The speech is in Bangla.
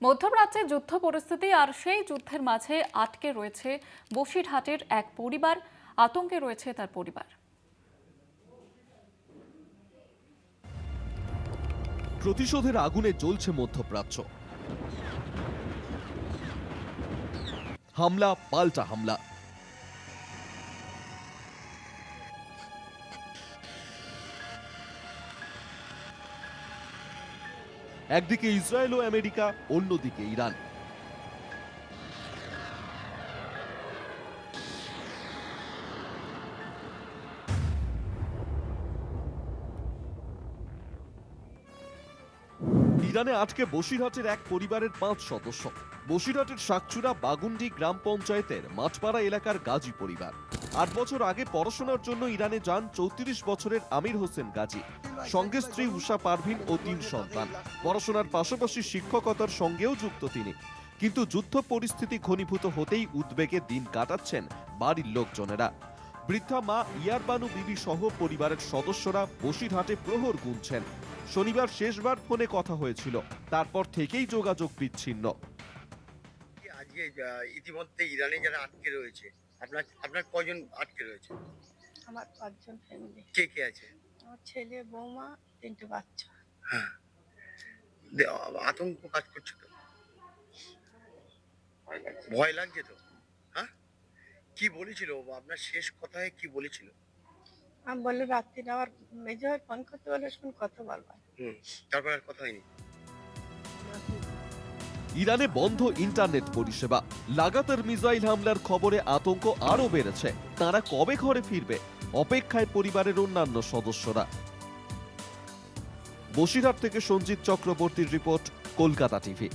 মধ্যপ্রাচ্যে যুদ্ধ পরিস্থিতি আর সেই যুদ্ধের মাঝে আটকে রয়েছে বসিরহাটের এক পরিবার। আতঙ্কে রয়েছে তার পরিবার। প্রতিশোধের আগুনে জ্বলছে মধ্যপ্রাচ্য। হামলা পাল্টা হামলা। একদিকে ইসরায়েল ও আমেরিকা, অন্যদিকে ইরান। ইরানে আটকে বসিরহাটের এক পরিবারের 5 সদস্য। বসিরহাটের শাকচুরা বাগুন্ডি গ্রাম পঞ্চায়েতের মাঠপাড়া এলাকার গাজী পরিবার। 8 বছর আগে পড়াশোনার জন্য ইরানে যান 34 বছরের আমির হোসেন গাজী। সঙ্গে স্ত্রী উষা পারভিন ও 3 সন্তান। পড়াশোনার পাশাপাশি শিক্ষকতার সঙ্গেও যুক্ত তিনি। কিন্তু যুদ্ধ পরিস্থিতি ঘনীভূত হতেই উদ্বেগে দিন কাটাচ্ছেন বাড়ির লোকজনেরা। বৃদ্ধা মা ইয়ারবানু বিবি সহ পরিবারের সদস্যরা বসিরহাটে প্রহর গুনছেন। শনিবার শেষবার ফোনে কথা হয়েছিল, তারপর থেকেই যোগাযোগ বিচ্ছিন্ন। আজকে ইতিমধ্যে ইরানে যারা আটকে রয়েছে, আপনার কয়জন আটকে রয়েছে? আমার 5 জন ফ্যামিলি। কে কে আছে? আমার ছেলে, বৌমা, 3টে বাচ্চা। হ্যাঁ, আতঙ্ক কাজ করছে তো, ভয় লাগছে তো। হ্যাঁ, কি বলেছিল আপনার শেষ কথায়, কি বলেছিল? আমি বললে রাত্রিরে আবার মেজো ভাই ফোন করতে বলে শুন কথা বলবা। তারপর আর কথা হয়নি। ইরানে বন্ধ ইন্টারনেট পরিষেবা। লাগাতার মিসাইল হামলার খবরে আতঙ্ক আরো বেড়েছে। তারা কবে ঘরে ফিরবে, অপেক্ষায় পরিবারের অন্যান্য সদস্যরা। বসিরহাট থেকে সঞ্জিত চক্রবর্তীর রিপোর্ট, কলকাতা টিভি।